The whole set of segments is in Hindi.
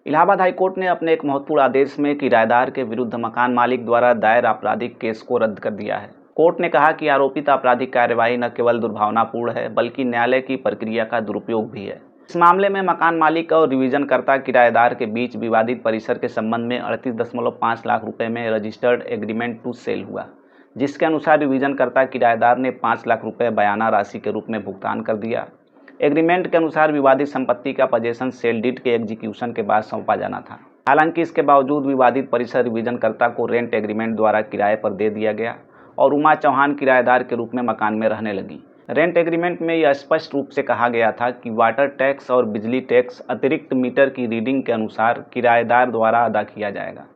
इलाहाबाद हाईकोर्ट ने अपने एक महत्वपूर्ण आदेश में किराएदार के विरुद्ध मकान मालिक द्वारा दायर आपराधिक केस को रद्द कर दिया है। कोर्ट ने कहा कि आरोपित आपराधिक कार्यवाही न केवल दुर्भावनापूर्ण है बल्कि न्यायालय की प्रक्रिया का दुरुपयोग भी है। इस मामले में मकान मालिक और रिवीजनकर्ता किराएदार के बीच विवादित परिसर के संबंध में 38.5 लाख रुपए में रजिस्टर्ड एग्रीमेंट टू सेल हुआ, जिसके अनुसार रिवीजनकर्ता किराएदार ने 5 लाख रुपए बयाना राशि के रूप में भुगतान कर दिया। एग्रीमेंट के अनुसार विवादित संपत्ति का पजेशन सेल डीड के एग्जीक्यूशन के बाद सौंपा जाना था। हालांकि इसके बावजूद विवादित परिसर रिवीजनकर्ता को रेंट एग्रीमेंट द्वारा किराए पर दे दिया गया और उमा चौहान किराएदार के रूप में मकान में रहने लगी। रेंट एग्रीमेंट में यह स्पष्ट रूप से कहा गया था कि वाटर टैक्स और बिजली टैक्स अतिरिक्त मीटर की रीडिंग के अनुसार किराएदार द्वारा अदा किया जाएगा।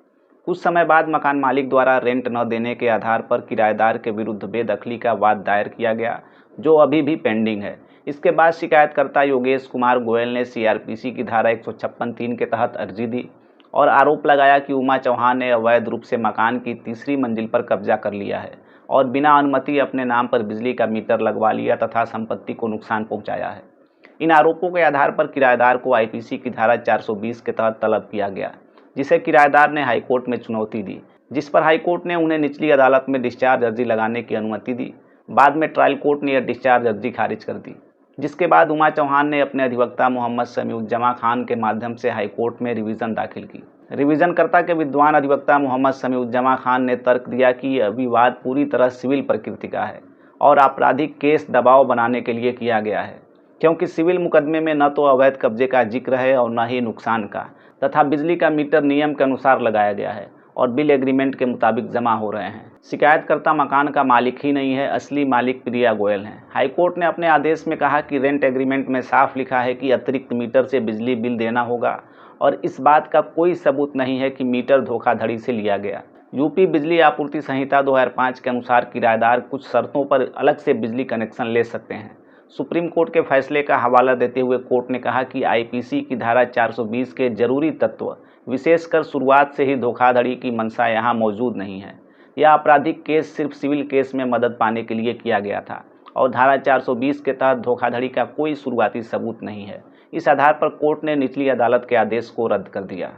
कुछ समय बाद मकान मालिक द्वारा रेंट न देने के आधार पर किराएदार के विरुद्ध बेदखली का वाद दायर किया गया, जो अभी भी पेंडिंग है। इसके बाद शिकायतकर्ता योगेश कुमार गोयल ने सीआरपीसी की धारा 156(3) के तहत अर्जी दी और आरोप लगाया कि उमा चौहान ने अवैध रूप से मकान की तीसरी मंजिल पर कब्जा कर लिया है और बिना अनुमति अपने नाम पर बिजली का मीटर लगवा लिया तथा संपत्ति को नुकसान पहुंचाया है। इन आरोपों के आधार पर किराएदार को आईपीसी की धारा 420 के तहत तलब किया गया, जिसे किराएदार ने हाईकोर्ट में चुनौती दी, जिस पर हाईकोर्ट ने उन्हें निचली अदालत में डिस्चार्ज अर्जी लगाने की अनुमति दी। बाद में ट्रायल कोर्ट ने यह डिस्चार्ज अर्जी खारिज कर दी, जिसके बाद उमा चौहान ने अपने अधिवक्ता मोहम्मद समीउज्जमा खान के माध्यम से हाईकोर्ट में रिवीजन दाखिल की। रिवीजनकर्ता के विद्वान अधिवक्ता मोहम्मद समीउज्जमा खान ने तर्क दिया कि यह विवाद पूरी तरह सिविल प्रकृति का है और आपराधिक केस दबाव बनाने के लिए किया गया है, क्योंकि सिविल मुकदमे में न तो अवैध कब्जे का जिक्र है और न ही नुकसान का, तथा बिजली का मीटर नियम के अनुसार लगाया गया है और बिल एग्रीमेंट के मुताबिक जमा हो रहे हैं। शिकायतकर्ता मकान का मालिक ही नहीं है, असली मालिक प्रिया गोयल हैं। हाईकोर्ट ने अपने आदेश में कहा कि रेंट एग्रीमेंट में साफ लिखा है कि अतिरिक्त मीटर से बिजली बिल देना होगा और इस बात का कोई सबूत नहीं है कि मीटर धोखाधड़ी से लिया गया। यूपी बिजली आपूर्ति संहिता 2005 के अनुसार किराएदार कुछ शर्तों पर अलग से बिजली कनेक्शन ले सकते हैं। सुप्रीम कोर्ट के फैसले का हवाला देते हुए कोर्ट ने कहा कि आईपीसी की धारा 420 के जरूरी तत्व, विशेषकर शुरुआत से ही धोखाधड़ी की मंशा यहाँ मौजूद नहीं है। यह आपराधिक केस सिर्फ सिविल केस में मदद पाने के लिए किया गया था और धारा 420 के तहत धोखाधड़ी का कोई शुरुआती सबूत नहीं है। इस आधार पर कोर्ट ने निचली अदालत के आदेश को रद्द कर दिया।